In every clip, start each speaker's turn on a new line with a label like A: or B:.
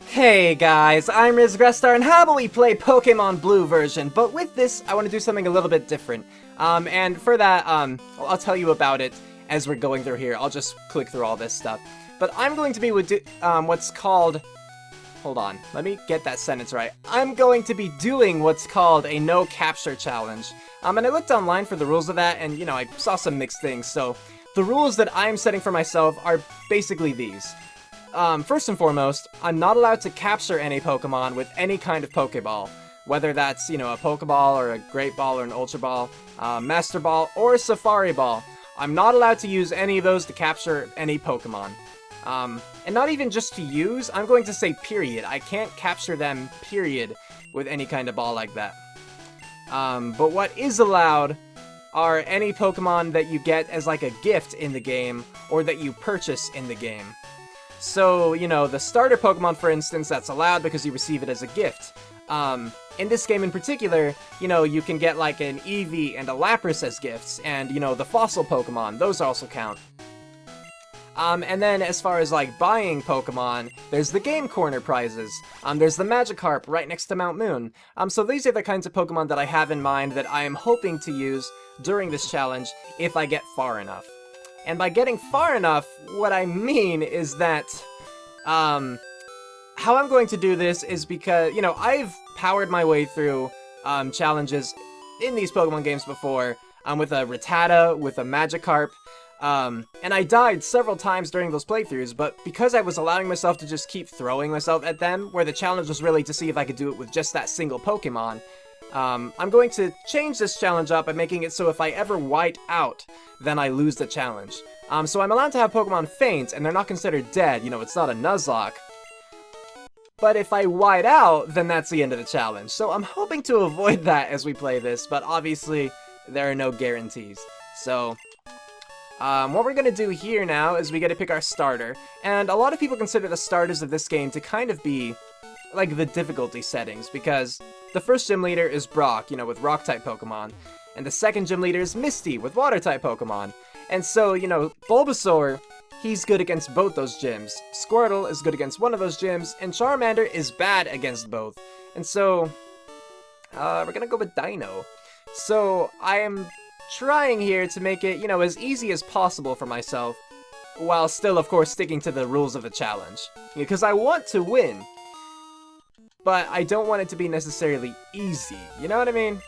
A: Hey guys, I'm Grestar, and how about we play Pokemon Blue version? But with this, I want to do something a little bit different. And for that, I'll tell you about it as we're going through here. I'll just click through all this stuff. But I'm going to be with what's called... Hold on, let me get that sentence right. I'm going to be doing what's called a no capture challenge. And I looked online for the rules of that, and you know, I saw some mixed things. So the rules that I'm setting for myself are basically these. First and foremost, I'm not allowed to capture any Pokemon with any kind of Poké Ball. Whether that's, you know, a Pokeball or a Great Ball or an Ultra Ball, Master Ball, or a Safari Ball. I'm not allowed to use any of those to capture any Pokemon. And not even just to use, I'm going to say period. I can't capture them, period, with any kind of ball like that. But what is allowed are any Pokemon that you get as like a gift in the game, or that you purchase in the game. So, you know, the starter Pokemon, for instance, that's allowed because you receive it as a gift. In this game in particular, you know, you can get like an Eevee and a Lapras as gifts, and, you know, the fossil Pokemon, those also count. And then as far as like buying Pokemon, there's the Game Corner prizes. There's the Magikarp right next to Mount Moon. So these are the kinds of Pokemon that I have in mind that I am hoping to use during this challenge if I get far enough. And by getting far enough, what I mean is that, how I'm going to do this is because, you know, I've powered my way through, challenges in these Pokemon games before, with a Rattata, with a Magikarp, and I died several times during those playthroughs, but because I was allowing myself to just keep throwing myself at them, where the challenge was really to see if I could do it with just that single Pokemon, I'm going to change this challenge up by making it so if I ever white out, then I lose the challenge. So I'm allowed to have Pokemon faint, and they're not considered dead, you know, it's not a Nuzlocke. But if I white out, then that's the end of the challenge. So I'm hoping to avoid that as we play this, but obviously, there are no guarantees. So, what we're gonna do here now is we get to pick our starter, and a lot of people consider the starters of this game to kind of be like the difficulty settings, because the first gym leader is Brock, you know, with rock-type Pokemon, and the second gym leader is Misty with water-type Pokemon. And so, you know, Bulbasaur, he's good against both those gyms. Squirtle is good against one of those gyms, and Charmander is bad against both. And so, we're gonna go with Dino. So, I am trying here to make it, you know, as easy as possible for myself, while still, of course, sticking to the rules of the challenge. Because I want to win, but I don't want it to be necessarily easy, you know what I mean?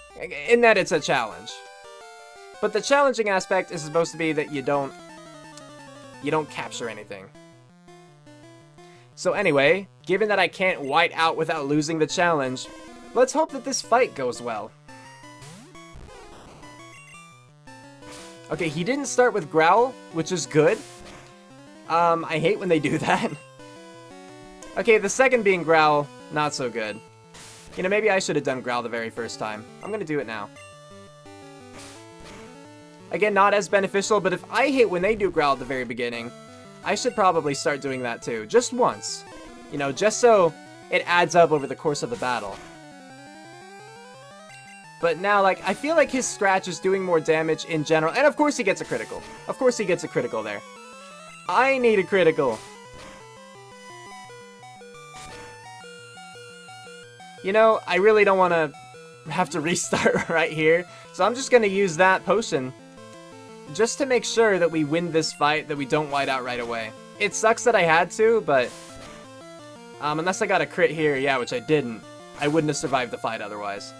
A: In that it's a challenge. But the challenging aspect is supposed to be that you don't capture anything. So anyway, given that I can't white out without losing the challenge, let's hope that this fight goes well. Okay, he didn't start with Growl, which is good. I hate when they do that. Okay, the second being Growl, not so good. You know, maybe I should have done Growl the very first time. I'm gonna do it now. Again, not as beneficial, but if I hate when they do Growl at the very beginning, I should probably start doing that too, just once. You know, just so it adds up over the course of the battle. But now, like, I feel like his Scratch is doing more damage in general, and of course he gets a critical. Of course he gets a critical there. I need a critical. You know, I really don't want to have to restart right here, so I'm just going to use that potion just to make sure that we win this fight, that we don't white out right away. It sucks that I had to, but unless I got a crit here, yeah, which I didn't, I wouldn't have survived the fight otherwise.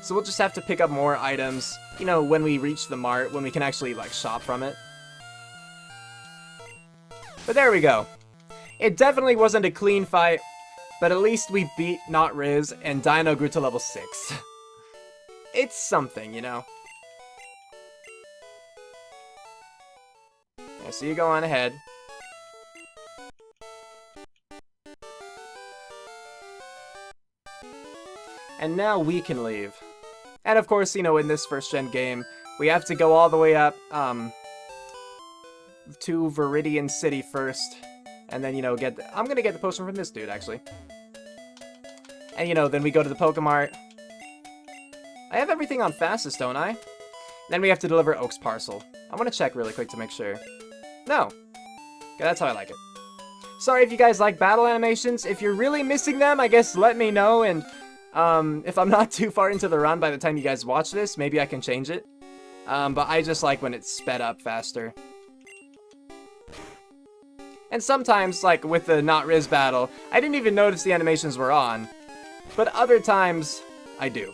A: So we'll just have to pick up more items, you know, when we reach the mart, when we can actually, like, shop from it. But there we go. It definitely wasn't a clean fight, but at least we beat Not Riz, and Dino grew to level 6. It's something, you know. Yeah, so you go on ahead. And now we can leave. And of course, you know, in this first gen game, we have to go all the way up, to Viridian City first. And then, you know, I'm gonna get the potion from this dude, actually. And, you know, then we go to the Pokemart. I have everything on fastest, don't I? Then we have to deliver Oak's parcel. I want to check really quick to make sure. No. Okay, that's how I like it. Sorry if you guys like battle animations. If you're really missing them, I guess let me know, and if I'm not too far into the run by the time you guys watch this, maybe I can change it. But I just like when it's sped up faster. And sometimes, like with the Not Riz battle, I didn't even notice the animations were on. But other times, I do.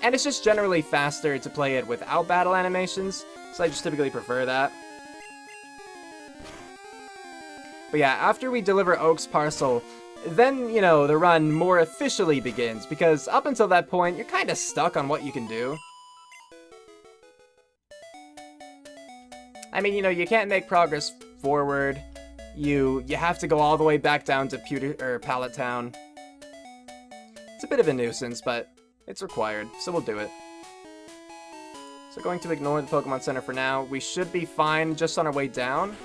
A: And it's just generally faster to play it without battle animations, so I just typically prefer that. But yeah, after we deliver Oak's parcel, then, you know, the run more officially begins, because up until that point, you're kind of stuck on what you can do. I mean, you know, you can't make progress forward. You have to go all the way back down to Pallet Town. It's a bit of a nuisance, but it's required, so we'll do it. So going to ignore the Pokemon Center for now. We should be fine just on our way down.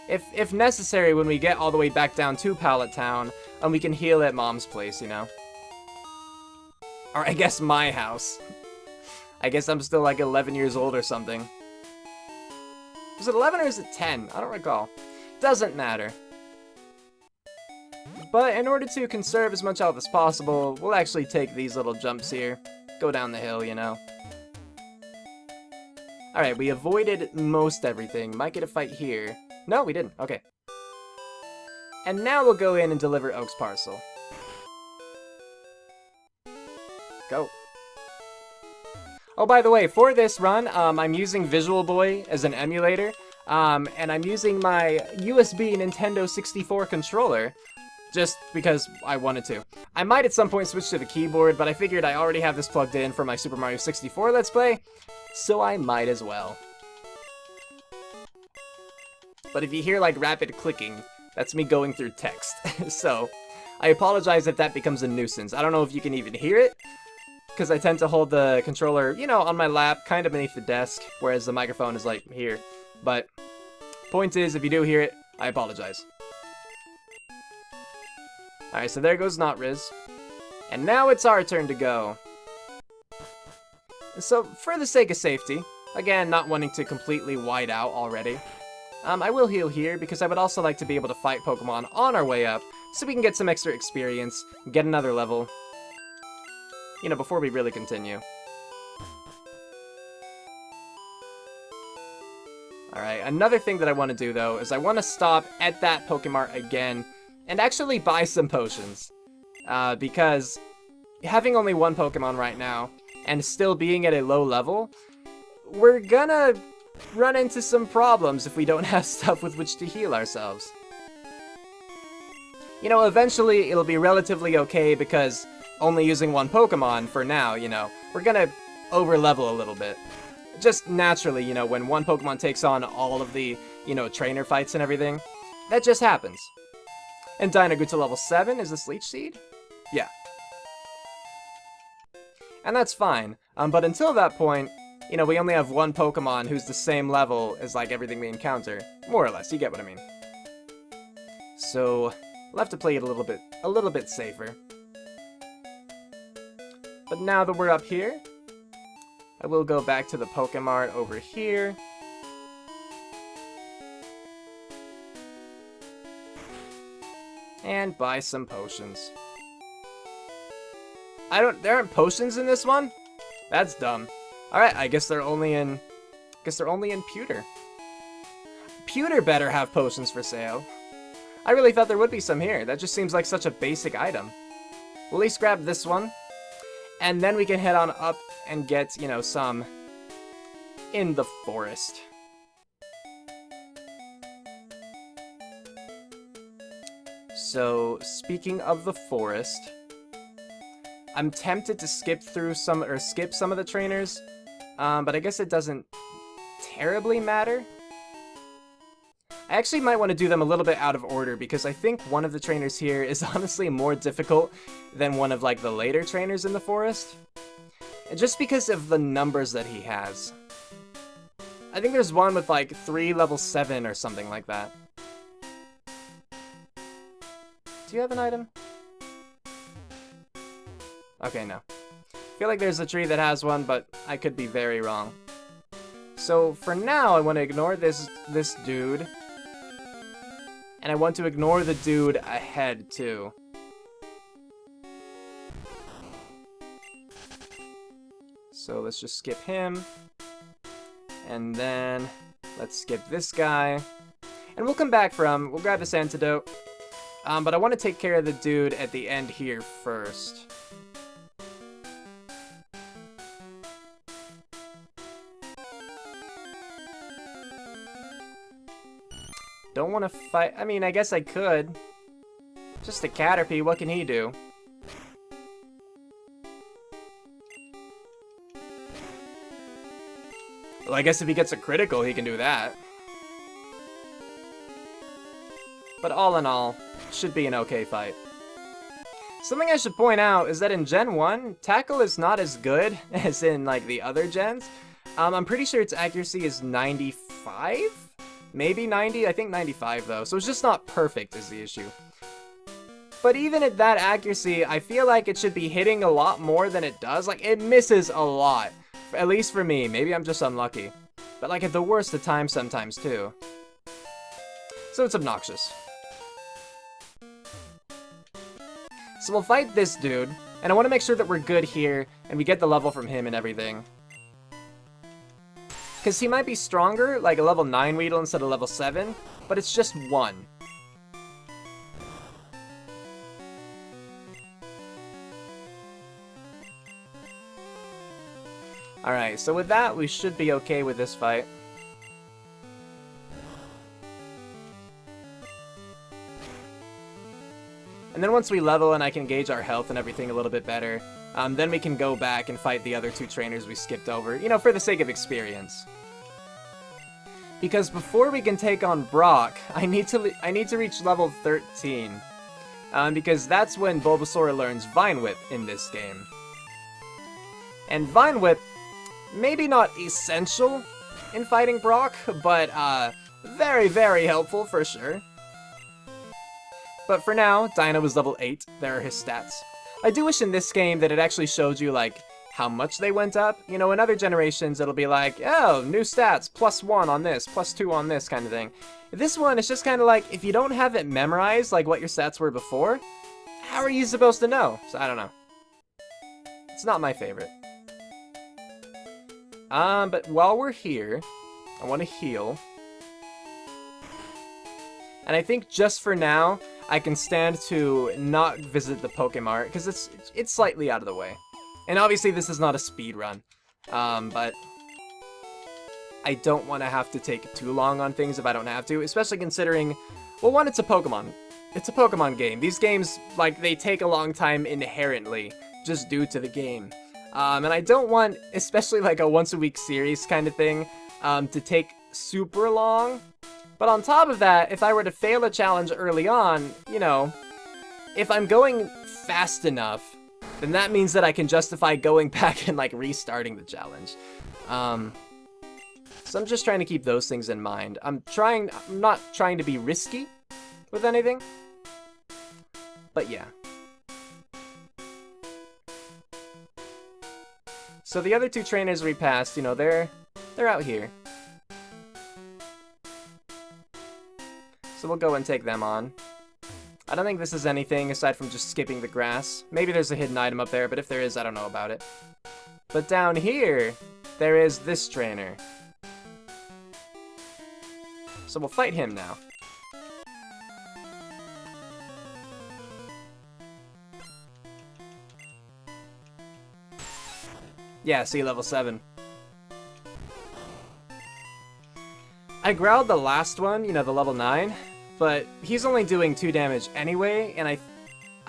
A: If necessary, when we get all the way back down to Pallet Town, we can heal at Mom's place, you know? Or I guess my house. I guess I'm still like 11 years old or something. Was it 11 or is it 10? I don't recall. Doesn't matter. But in order to conserve as much health as possible, we'll actually take these little jumps here. Go down the hill, you know. Alright, we avoided most everything. Might get a fight here. No, we didn't. Okay. And now we'll go in and deliver Oak's parcel. Go. Oh, by the way, for this run, I'm using Visual Boy as an emulator. And I'm using my USB Nintendo 64 controller, just because I wanted to. I might at some point switch to the keyboard, but I figured I already have this plugged in for my Super Mario 64 Let's Play, so I might as well. But if you hear like rapid clicking, that's me going through text. So, I apologize if that becomes a nuisance. I don't know if you can even hear it, because I tend to hold the controller, you know, on my lap, kind of beneath the desk, whereas the microphone is like here. But, point is, if you do hear it, I apologize. Alright, so there goes Not Riz. And now it's our turn to go. So, for the sake of safety, again, not wanting to completely white out already, I will heal here, because I would also like to be able to fight Pokemon on our way up, so we can get some extra experience, get another level, you know, before we really continue. Alright, another thing that I want to do, though, is I want to stop at that Pokemart again, and actually buy some potions. Because having only one Pokemon right now, and still being at a low level, we're gonna run into some problems if we don't have stuff with which to heal ourselves. You know, eventually it'll be relatively okay because only using one Pokemon for now, you know, we're gonna over-level a little bit. Just naturally, you know, when one Pokemon takes on all of the, you know, trainer fights and everything, that just happens. And Dynagu to level 7, is this Leech Seed? Yeah. And that's fine, but until that point, you know, we only have one Pokemon who's the same level as, like, everything we encounter. More or less, you get what I mean. So, we'll have to play it a little bit safer. But now that we're up here, I will go back to the Pokemart over here. And buy some potions. There aren't potions in this one? That's dumb. Alright, I guess they're only in Pewter. Pewter better have potions for sale. I really thought there would be some here. That just seems like such a basic item. We'll at least grab this one. And then we can head on up and get, you know, some in the forest. So, speaking of the forest, I'm tempted to skip some of the trainers, but I guess it doesn't terribly matter. I actually might want to do them a little bit out of order, because I think one of the trainers here is honestly more difficult than one of, like, the later trainers in the forest. Just because of the numbers that he has. I think there's one with, like, 3 level 7 or something like that. Do you have an item? Okay, no. I feel like there's a tree that has one, but I could be very wrong. So, for now, I want to ignore this dude. And I want to ignore the dude ahead, too. So let's just skip him. And then let's skip this guy. And we'll come back we'll grab this antidote. But I want to take care of the dude at the end here first. Don't want to fight. I mean, I guess I could. Just a Caterpie, what can he do? Well, I guess if he gets a critical, he can do that. But all in all, should be an okay fight. Something I should point out is that in Gen 1, Tackle is not as good as in, like, the other gens. I'm pretty sure its accuracy is 95? Maybe 90? I think 95, though. So it's just not perfect is the issue. But even at that accuracy, I feel like it should be hitting a lot more than it does. Like, it misses a lot. At least for me. Maybe I'm just unlucky. But, like, at the worst of times sometimes, too. So it's obnoxious. So we'll fight this dude, and I want to make sure that we're good here, and we get the level from him and everything. Because he might be stronger, like a level 9 Weedle instead of level 7, but it's just 1. Alright, so with that, we should be okay with this fight. And then once we level and I can gauge our health and everything a little bit better, then we can go back and fight the other 2 trainers we skipped over, you know, for the sake of experience. Because before we can take on Brock, I need to reach level 13. Because that's when Bulbasaur learns Vine Whip in this game. And Vine Whip, maybe not essential in fighting Brock, but very, very helpful for sure. But for now, Dino is level 8. There are his stats. I do wish in this game that it actually showed you, like, how much they went up. You know, in other generations, it'll be like, oh, new stats, +1 on this, +2 on this kind of thing. This one, it's just kind of like, if you don't have it memorized, like what your stats were before, how are you supposed to know? So, I don't know. It's not my favorite. But while we're here, I want to heal. And I think just for now, I can stand to not visit the Pokemart, because it's slightly out of the way. And obviously this is not a speed run, but I don't want to have to take too long on things if I don't have to, especially considering, well, one, it's a Pokemon. It's a Pokemon game. These games, like, they take a long time inherently, just due to the game. And I don't want, especially like a once-a-week series kind of thing, to take super long. But on top of that, if I were to fail a challenge early on, you know, if I'm going fast enough, then that means that I can justify going back and, like, restarting the challenge. So I'm just trying to keep those things in mind. I'm not trying to be risky with anything. But yeah. So the other 2 trainers we passed, you know, they're out here. So we'll go and take them on. I don't think this is anything aside from just skipping the grass. Maybe there's a hidden item up there, but if there is, I don't know about it. But down here, there is this trainer. So we'll fight him now. Yeah, see, level 7. I growled the last one, you know, the level 9, but he's only doing 2 damage anyway, and I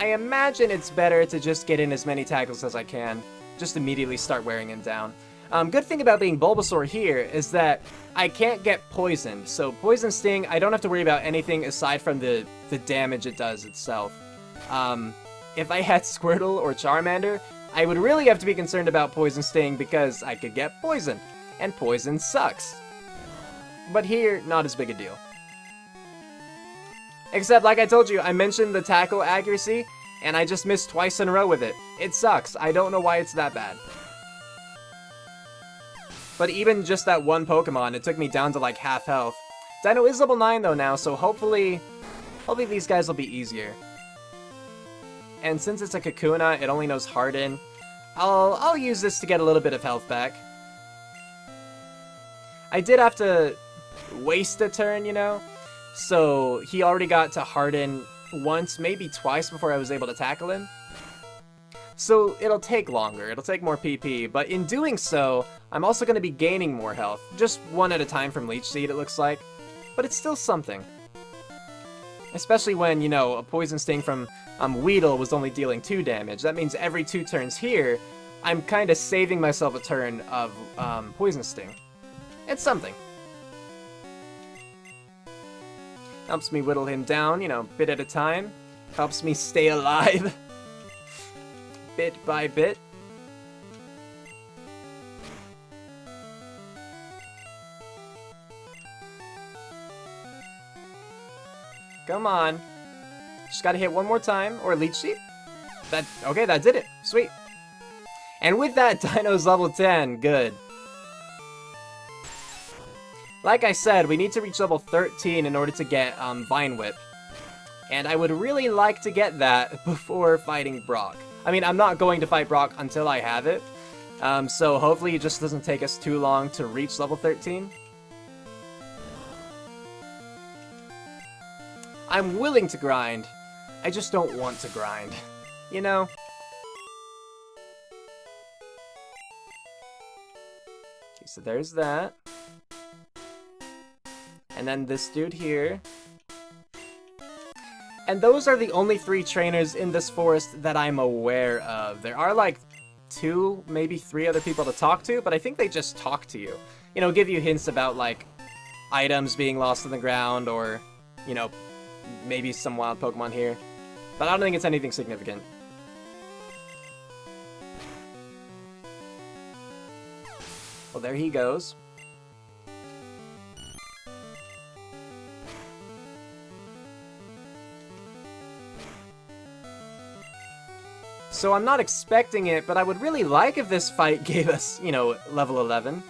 A: imagine it's better to just get in as many tackles as I can, just immediately start wearing him down. Good thing about being Bulbasaur here is that I can't get poisoned, so Poison Sting, I don't have to worry about anything aside from the damage it does itself. If I had Squirtle or Charmander, I would really have to be concerned about Poison Sting because I could get poisoned, and poison sucks. But here, not as big a deal. Except, like I told you, I mentioned the tackle accuracy, and I just missed twice in a row with it. It sucks. I don't know why it's that bad. But even just that one Pokemon, it took me down to like half health. Dino is level 9 though now, so hopefully Hopefully these guys will be easier. And since it's a Kakuna, it only knows Harden. I'll use this to get a little bit of health back. I did have to waste a turn, you know? So he already got to Harden once, maybe twice before I was able to tackle him. So it'll take longer, it'll take more PP, but in doing so, I'm also going to be gaining more health. Just one at a time from Leech Seed, it looks like. But it's still something. Especially when, you know, a Poison Sting from Weedle was only dealing 2 damage. That means every 2 turns here, I'm kind of saving myself a turn of Poison Sting. It's something. Helps me whittle him down, you know, bit at a time. Helps me stay alive. Bit by bit. Come on. Just gotta hit one more time, or Leech Seed. Okay, that did it. Sweet. And with that, Dino's level 10. Good. Like I said, we need to reach level 13 in order to get Vine Whip. And I would really like to get that before fighting Brock. I mean, I'm not going to fight Brock until I have it. So hopefully it just doesn't take us too long to reach level 13. I'm willing to grind. I just don't want to grind. You know? Okay, so there's that. And then this dude here. And those are the only 3 trainers in this forest that I'm aware of. There are like 2, maybe 3 other people to talk to, but I think they just talk to you. You know, give you hints about like items being lost on the ground or, you know, maybe some wild Pokemon here. But I don't think it's anything significant. Well, there he goes. So I'm not expecting it, but I would really like if this fight gave us, you know, level 11.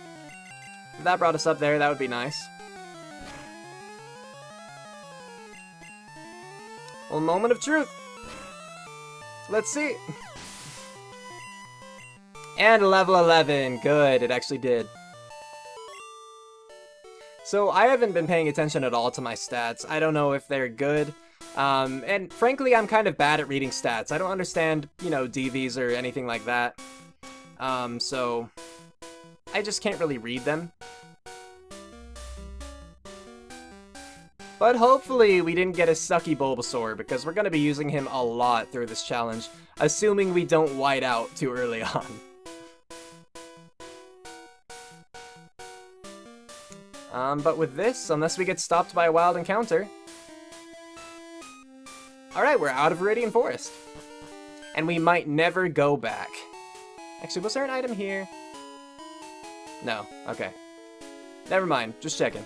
A: If that brought us up there, that would be nice. Well, moment of truth. Let's see. And level 11. Good, it actually did. So I haven't been paying attention at all to my stats. I don't know if they're good. And frankly, I'm kind of bad at reading stats. I don't understand, you know, DVs or anything like that. So I just can't really read them. But hopefully we didn't get a sucky Bulbasaur, because we're going to be using him a lot through this challenge, assuming we don't white out too early on. But with this, unless we get stopped by a wild encounter... Alright, we're out of Viridian Forest. And we might never go back. Actually, was there an item here? No, okay. Never mind, just checking.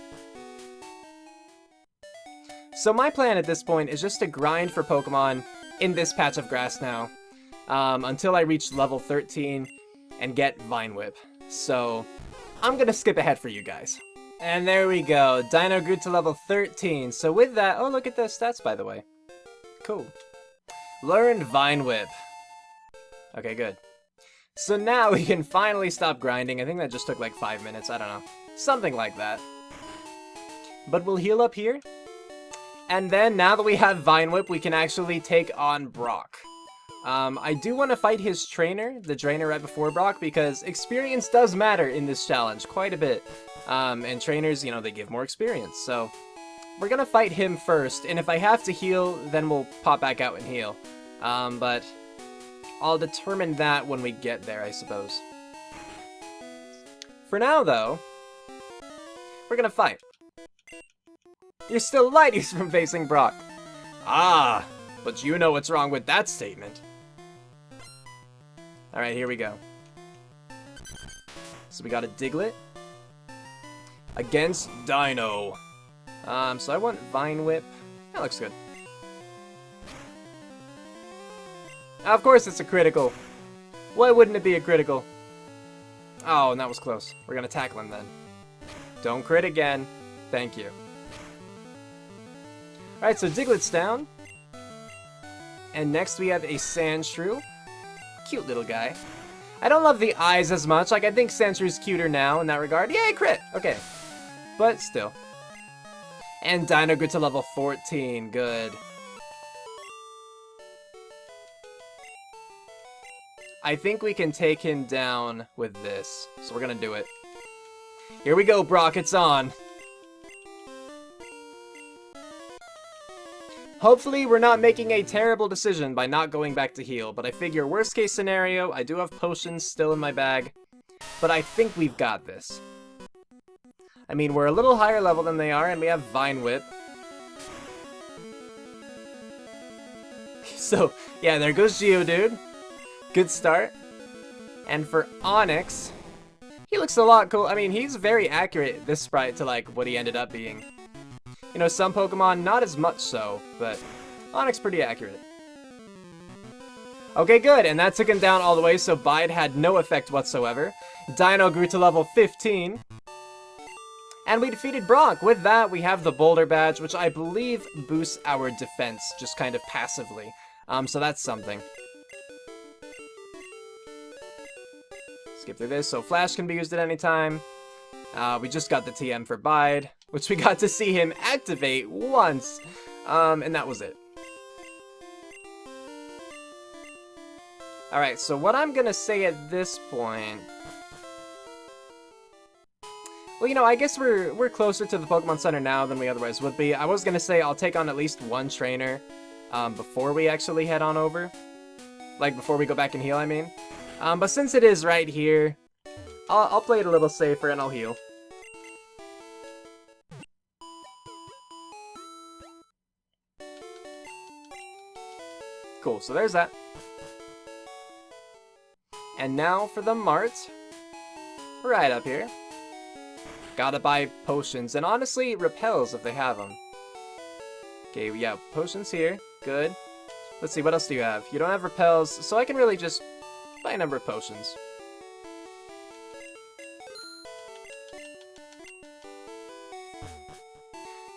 A: So my plan at this point is just to grind for Pokemon in this patch of grass now. Until I reach level 13 and get Vine Whip. So, I'm gonna skip ahead for you guys. And there we go, Dino grew to level 13. So with that, oh look at the stats by the way. Cool. Learned Vine Whip. Okay, good. So now we can finally stop grinding. I think that just took like 5 minutes, I don't know. Something like that. But we'll heal up here. And then, now that we have Vine Whip, we can actually take on Brock. I do want to fight his trainer, the trainer right before Brock, because experience does matter in this challenge quite a bit. And trainers, you know, they give more experience, so... We're gonna fight him first, and if I have to heal, then we'll pop back out and heal. But I'll determine that when we get there, I suppose. For now, though, we're gonna fight. You're still light years from facing Brock. Ah, but you know what's wrong with that statement. Alright, here we go. So we got a Diglett against Dino. So I want Vine Whip. That looks good. Of course it's a critical. Why wouldn't it be a critical? Oh, and that was close. We're gonna tackle him then. Don't crit again. Thank you. Alright, so Diglett's down. And next we have a Sandshrew. Cute little guy. I don't love the eyes as much. Like, I think Sandshrew's cuter now in that regard. Yay, crit! Okay. But still. And Dino grew to level 14. Good. I think we can take him down with this. So we're gonna do it. Here we go, Brock. It's on. Hopefully we're not making a terrible decision by not going back to heal, but I figure worst case scenario, I do have potions still in my bag, but I think we've got this. I mean, we're a little higher level than they are, and we have Vine Whip. So, yeah, there goes Geodude. Good start. And for Onix, he looks a lot cool. I mean, he's very accurate, this sprite, to like what he ended up being. You know, some Pokemon, not as much so, but Onix pretty accurate. Okay, good, and that took him down all the way, so Bide had no effect whatsoever. Dino grew to level 15. And we defeated Brock. With that, we have the Boulder Badge, which I believe boosts our defense, just kind of passively. So that's something. Skip through this, so Flash can be used at any time. We just got the TM for Bide, which we got to see him activate once, and that was it. Alright, so what I'm gonna say at this point... Well, you know, I guess we're closer to the Pokemon Center now than we otherwise would be. I was gonna say I'll take on at least one trainer before we actually head on over. Like, before we go back and heal, I mean. But since it is right here, I'll play it a little safer and I'll heal. Cool, so there's that. And now for the Mart. Right up here. Gotta buy potions, and honestly, repels if they have them. Okay, yeah, potions here. Good. Let's see, what else do you have? You don't have repels, so I can really just buy a number of potions.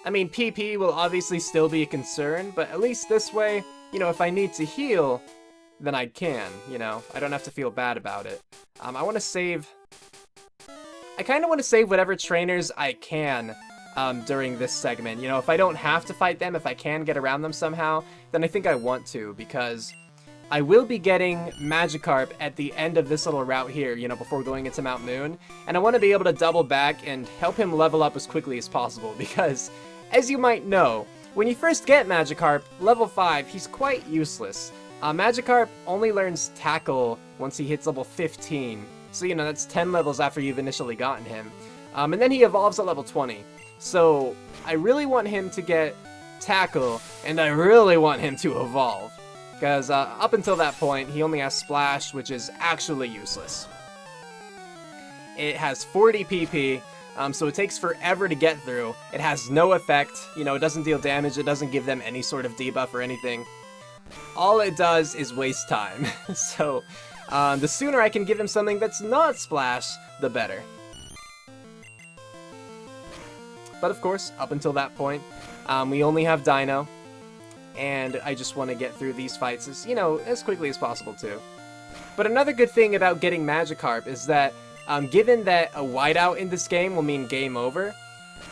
A: I mean, PP will obviously still be a concern, but at least this way, you know, if I need to heal, then I can, you know? I don't have to feel bad about it. I want to save... I kind of want to save whatever trainers I can during this segment. You know, if I don't have to fight them, if I can get around them somehow, then I think I want to, because I will be getting Magikarp at the end of this little route here, you know, before going into Mount Moon, and I want to be able to double back and help him level up as quickly as possible, because, as you might know, when you first get Magikarp, level 5, he's quite useless. Magikarp only learns Tackle once he hits level 15, so, you know, that's 10 levels after you've initially gotten him. And then he evolves at level 20. So, I really want him to get Tackle, and I really want him to evolve. Because up until that point, he only has Splash, which is actually useless. It has 40 PP, so it takes forever to get through. It has no effect, you know, it doesn't deal damage, it doesn't give them any sort of debuff or anything. All it does is waste time. So... the sooner I can give him something that's not Splash, the better. But of course, up until that point, we only have Dino, and I just want to get through these fights as, you know, as quickly as possible too. But another good thing about getting Magikarp is that, given that a whiteout in this game will mean game over,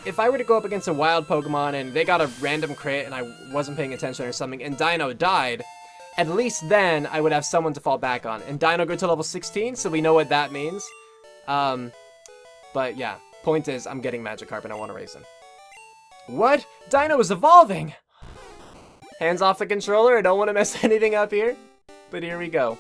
A: if I were to go up against a wild Pokemon and they got a random crit and I wasn't paying attention or something, and Dino died, at least then, I would have someone to fall back on. And Dino grew to level 16, so we know what that means. But yeah, point is, I'm getting Magikarp and I want to raise him. What? Dino is evolving! Hands off the controller, I don't want to mess anything up here. But here we go.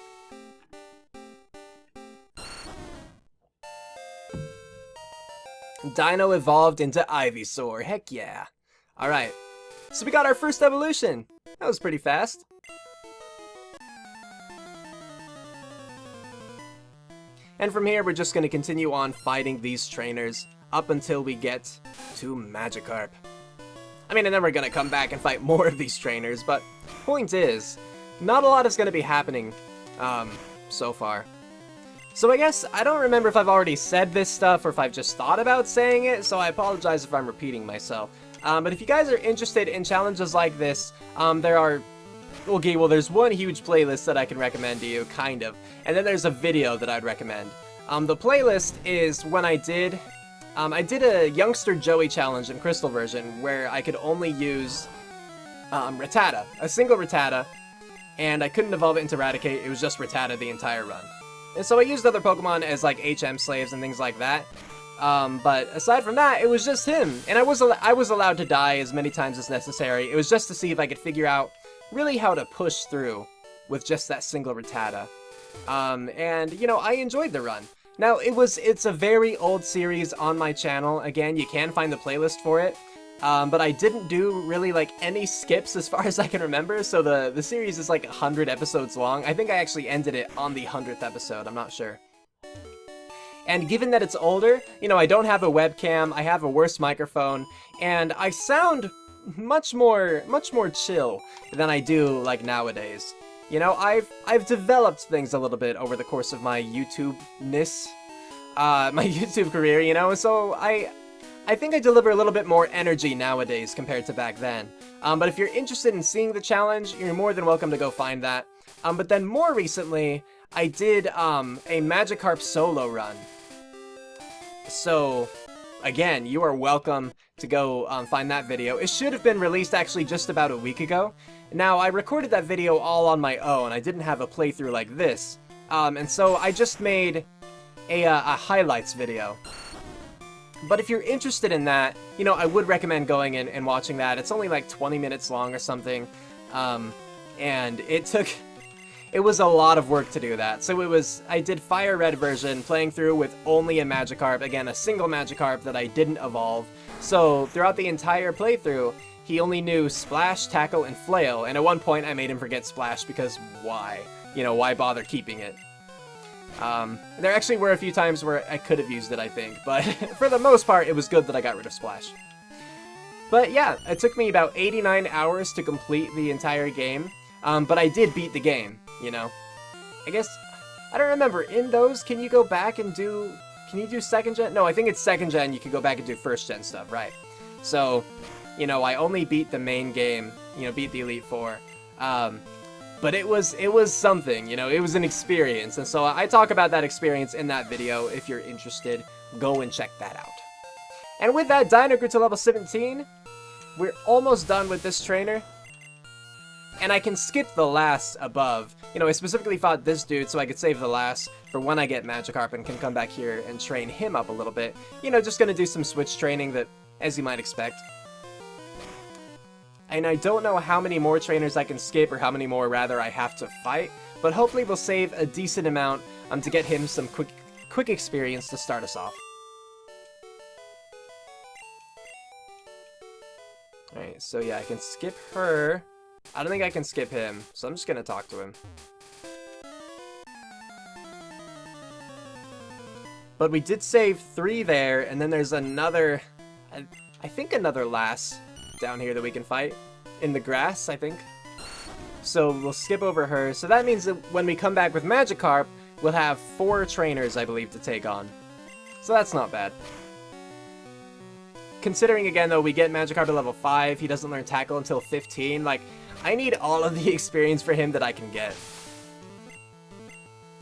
A: Dino evolved into Ivysaur, heck yeah. Alright, so we got our first evolution. That was pretty fast. And from here, we're just going to continue on fighting these trainers up until we get to Magikarp. I mean, and then we're going to come back and fight more of these trainers, but point is, not a lot is going to be happening so far. So I guess, I don't remember if I've already said this stuff or if I've just thought about saying it, so I apologize if I'm repeating myself. But if you guys are interested in challenges like this, there are... Okay, well, there's one huge playlist that I can recommend to you, kind of. And then there's a video that I'd recommend. The playlist is when I did a Youngster Joey challenge in Crystal version where I could only use Rattata, a single Rattata, and I couldn't evolve it into Raticate. It was just Rattata the entire run. And so I used other Pokemon as like HM slaves and things like that. But aside from that, it was just him. And I was allowed to die as many times as necessary. It was just to see if I could figure out really how to push through with just that single Rattata. And, you know, I enjoyed the run. Now, it's a very old series on my channel. Again, you can find the playlist for it. But I didn't do really, like, any skips as far as I can remember, so the series is, like, 100 episodes long. I think I actually ended it on the 100th episode, I'm not sure. And given that it's older, you know, I don't have a webcam, I have a worse microphone, and I sound much more chill than I do, like, nowadays. You know, I've developed things a little bit over the course of my YouTube-ness, my YouTube career, you know, so I think I deliver a little bit more energy nowadays compared to back then. But if you're interested in seeing the challenge, you're more than welcome to go find that. But then more recently, I did a Magikarp solo run. So, again, you are welcome to go find that video. It should have been released actually just about a week ago. Now, I recorded that video all on my own. I didn't have a playthrough like this. And so I just made a highlights video. But if you're interested in that, you know, I would recommend going in and watching that. It's only like 20 minutes long or something. And it was a lot of work to do that. So I did Fire Red version, playing through with only a Magikarp. Again, a single Magikarp that I didn't evolve. So throughout the entire playthrough, he only knew Splash, Tackle, and Flail. And at one point, I made him forget Splash because why? You know, why bother keeping it? There actually were a few times where I could have used it, I think, but for the most part, it was good that I got rid of Splash. But yeah, it took me about 89 hours to complete the entire game, but I did beat the game, you know. I guess, I don't remember, in those, can you go back and can you do second gen? No, I think it's second gen, you can go back and do first gen stuff, right. So, you know, I only beat the main game, you know, beat the Elite Four, but it was something, you know, it was an experience, and so I talk about that experience in that video. If you're interested, go and check that out. And with that, Dino grew to level 17. We're almost done with this trainer. And I can skip the last above. You know, I specifically fought this dude so I could save the last for when I get Magikarp and can come back here and train him up a little bit. You know, just gonna do some switch training that, as you might expect. And I don't know how many more trainers I can skip, or how many more, rather, I have to fight, but hopefully we'll save a decent amount to get him some quick experience to start us off. Alright, so yeah, I can skip her. I don't think I can skip him, so I'm just gonna talk to him. But we did save 3 there, and then there's another, I think another lass down here that we can fight in the grass, I think. So we'll skip over her. So that means that when we come back with Magikarp, we'll have 4 trainers, I believe, to take on. So that's not bad. Considering, again, though, we get Magikarp to level 5, he doesn't learn Tackle until 15, like, I need all of the experience for him that I can get.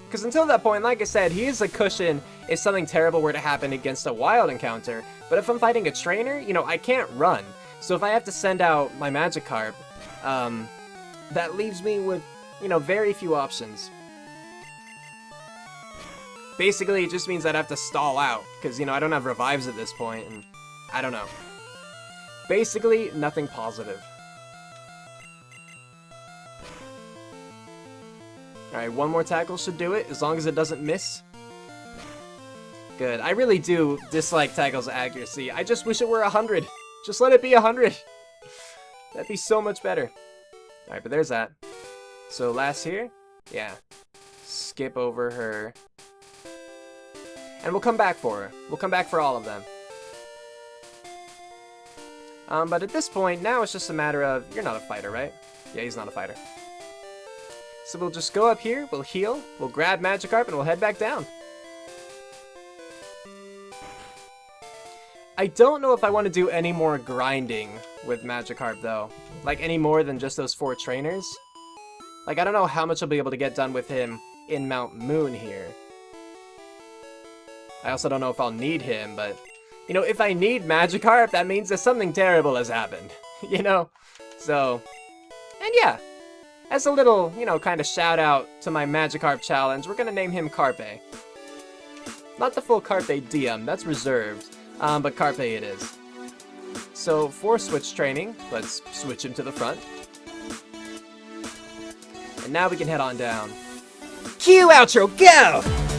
A: Because until that point, like I said, he is a cushion if something terrible were to happen against a wild encounter, but if I'm fighting a trainer, you know, I can't run. So if I have to send out my Magikarp, that leaves me with, you know, very few options. Basically, it just means I'd have to stall out, because, you know, I don't have revives at this point, and I don't know. Basically, nothing positive. Alright, one more tackle should do it, as long as it doesn't miss. Good. I really do dislike Tackle's accuracy. I just wish it were 100. Just let it be 100. That'd be so much better. Alright, but there's that. So last here? Yeah. Skip over her. And we'll come back for her. We'll come back for all of them. But at this point, now it's just a matter of... You're not a fighter, right? Yeah, he's not a fighter. So we'll just go up here, we'll heal, we'll grab Magikarp, and we'll head back down. I don't know if I want to do any more grinding with Magikarp, though. Like, any more than just those 4 trainers. Like, I don't know how much I'll be able to get done with him in Mount Moon here. I also don't know if I'll need him, but... You know, if I need Magikarp, that means that something terrible has happened. You know? So... And yeah. As a little, you know, kind of shout out to my Magikarp challenge, we're gonna name him Carpe. Not the full Carpe Diem, that's reserved. But Carpe it is. So, for switch training, let's switch him to the front. And now we can head on down. Cue outro, go!